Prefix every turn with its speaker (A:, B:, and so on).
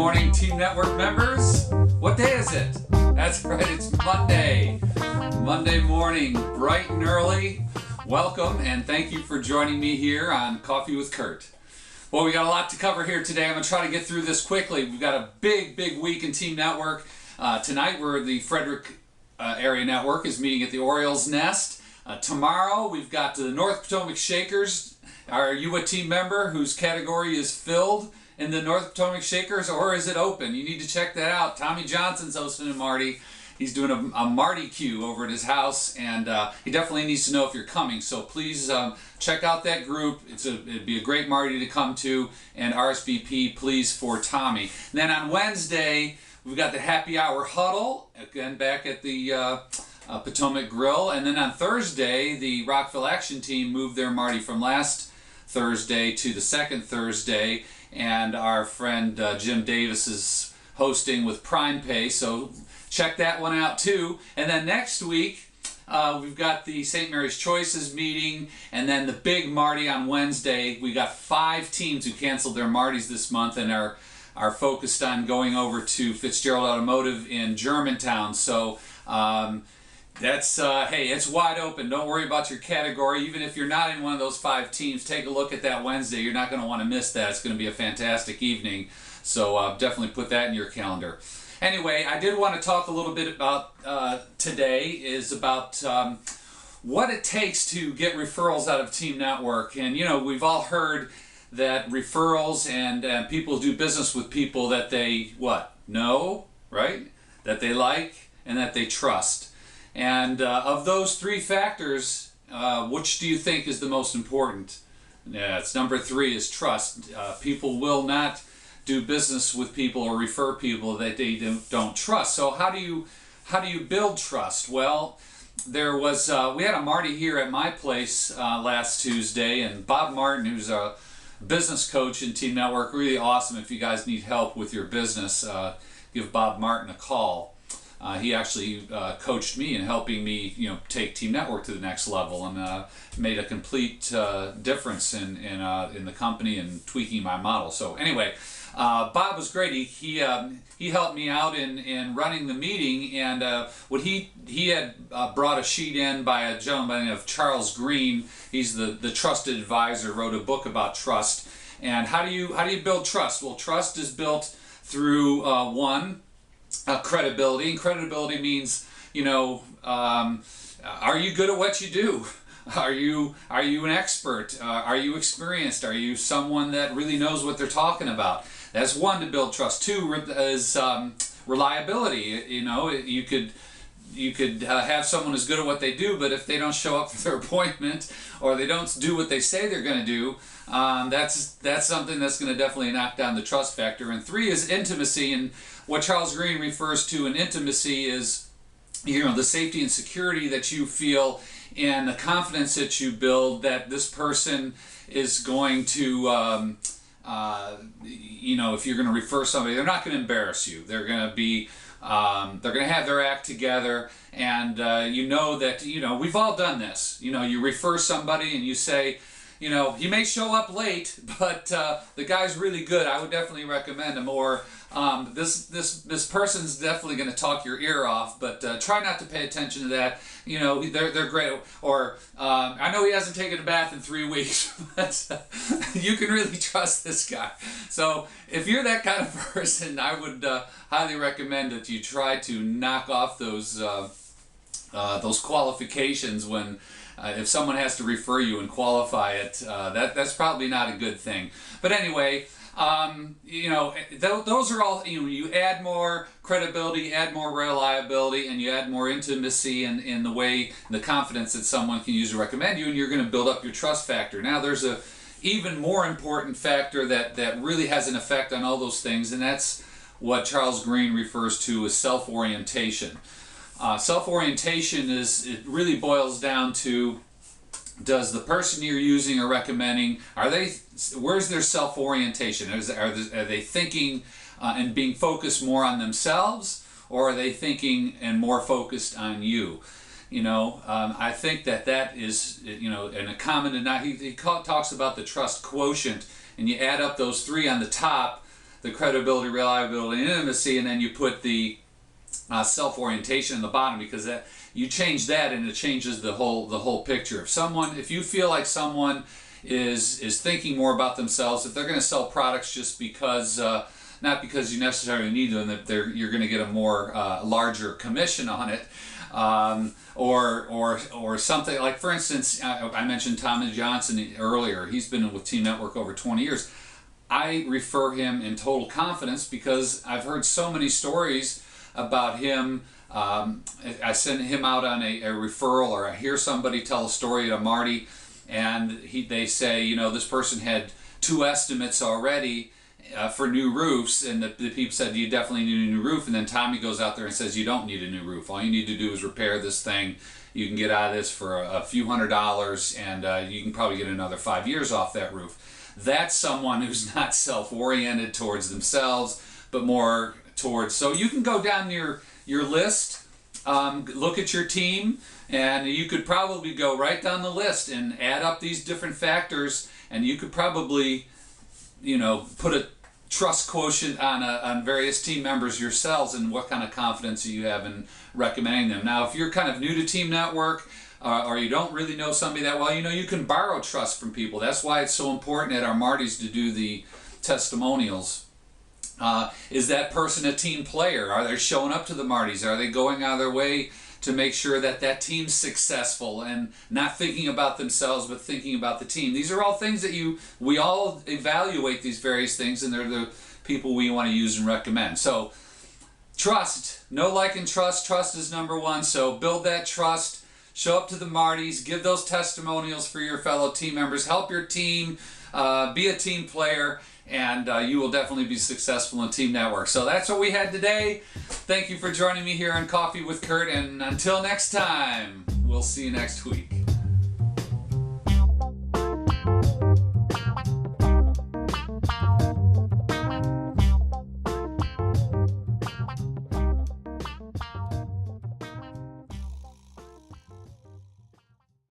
A: morning, Team Network members. What day is it? That's right, it's Monday. Monday morning, bright and early. Welcome and thank you for joining me here on Coffee with Curt. Well, we got a lot to cover here today. I'm going to try to get through this quickly. We've got a big week in Team Network. Tonight, the Frederick area network is meeting at the Orioles Nest. Tomorrow, we've got the North Potomac Shakers. Are you a team member whose category is filled in the North Potomac Shakers, or is it open? You need to check that out. Tommy Johnson's hosting a Marty. He's doing a Marty Q over at his house, and he definitely needs to know if you're coming. So please check out that group. It'd be a great Marty to come to, and RSVP please for Tommy. And then on Wednesday, we've got the happy hour huddle, again back at the Potomac Grill. And then on Thursday, the Rockville Action Team moved their Marty from last Thursday to the second Thursday, and our friend Jim Davis is hosting with Prime Pay, so check that one out too. And then next week, we've got the St. Mary's Choices meeting, and then the big Marty on Wednesday. We got 5 teams who canceled their Martys this month and are focused on going over to Fitzgerald Automotive in Germantown. So hey, it's wide open. Don't worry about your category. Even if you're not in one of those 5 teams, take a look at that Wednesday. You're not going to want to miss that. It's going to be a fantastic evening. So definitely put that in your calendar. Anyway, I did want to talk a little bit about today is about what it takes to get referrals out of Team Network. And you know, we've all heard that referrals and people do business with people that they know, right? That they like and that they trust. And of those 3 factors, which do you think is the most important? Yeah, it's number 3 is trust. People will not do business with people or refer people that they don't trust. So how do you build trust? Well, there was we had a Marty here at my place last Tuesday, and Bob Martin, who's a business coach in Team Network, really awesome. If you guys need help with your business, give Bob Martin a call. He actually coached me in helping me, take Team Network to the next level, and made a complete difference in the company and tweaking my model. So anyway, Bob was great. He helped me out in running the meeting, and what he had brought a sheet in by a gentleman by the name of Charles Green. He's the trusted advisor. Wrote a book about trust. And how do you build trust? Well, trust is built through credibility. And credibility means, are you good at what you do? Are you an expert? Are you experienced? Are you someone that really knows what they're talking about? That's one to build trust. 2 is reliability. You could have someone who's good at what they do, but if they don't show up for their appointment or they don't do what they say they're going to do, that's something that's going to definitely knock down the trust factor. And 3 is intimacy, and what Charles Green refers to in intimacy is, the safety and security that you feel and the confidence that you build that this person is going to, if you're going to refer somebody, they're not going to embarrass you. They're going to be, they're going to have their act together, and that, we've all done this. You refer somebody and you say, he may show up late, but the guy's really good. I would definitely recommend him. Or this person's definitely going to talk your ear off, but try not to pay attention to that. They're great. Or I know he hasn't taken a bath in 3 weeks, but you can really trust this guy. So if you're that kind of person, I would highly recommend that you try to knock off those qualifications when. If someone has to refer you and qualify it, that's probably not a good thing. But anyway, those are all, you add more credibility, add more reliability, and you add more intimacy in the confidence that someone can use to recommend you, and you're going to build up your trust factor. Now, there's a even more important factor that really has an effect on all those things, and that's what Charles Green refers to as self-orientation. Self-orientation it really boils down to, does the person you're using or recommending, where's their self-orientation? Are they thinking and being focused more on themselves, or are they thinking and more focused on you? I think that is, and a common denominator. He talks about the trust quotient, and you add up those 3 on the top, the credibility, reliability, and intimacy, and then you put the self-orientation in the bottom, because that you change that and it changes the whole picture. If you feel like someone is thinking more about themselves, if they're going to sell products just because not because you necessarily need them, that you're going to get a more larger commission on it, or something like, for instance, I mentioned Tommy Johnson earlier. He's been with Team Network over 20 years. I refer him in total confidence because I've heard so many stories about him. I send him out on a referral, or I hear somebody tell a story to Marty, and they say, you know, this person had 2 estimates already for new roofs, and the people said, you definitely need a new roof. And then Tommy goes out there and says, you don't need a new roof. All you need to do is repair this thing. You can get out of this for a few $100s, and you can probably get another 5 years off that roof. That's someone who's not self-oriented towards themselves, but more towards. So you can go down your list, look at your team, and you could probably go right down the list and add up these different factors, and you could probably, you know, put a trust quotient on various team members yourselves, and what kind of confidence you have in recommending them. Now, if you're kind of new to Team Network, or you don't really know somebody that well, you know, you can borrow trust from people. That's why it's so important at our Marty's to do the testimonials. Is that person a team player? Are they showing up to the Marty's? Are they going out of their way to make sure that that team's successful and not thinking about themselves but thinking about the team? These are all things that we all evaluate these various things, and they're the people we want to use and recommend. So trust, know, like, and trust. Trust is number one. So build that trust. Show up to the Marty's, give those testimonials for your fellow team members, help your team, be a team player, and you will definitely be successful in Team Network. So that's what we had today. Thank you for joining me here on Coffee with Curt, and until next time, we'll see you next week.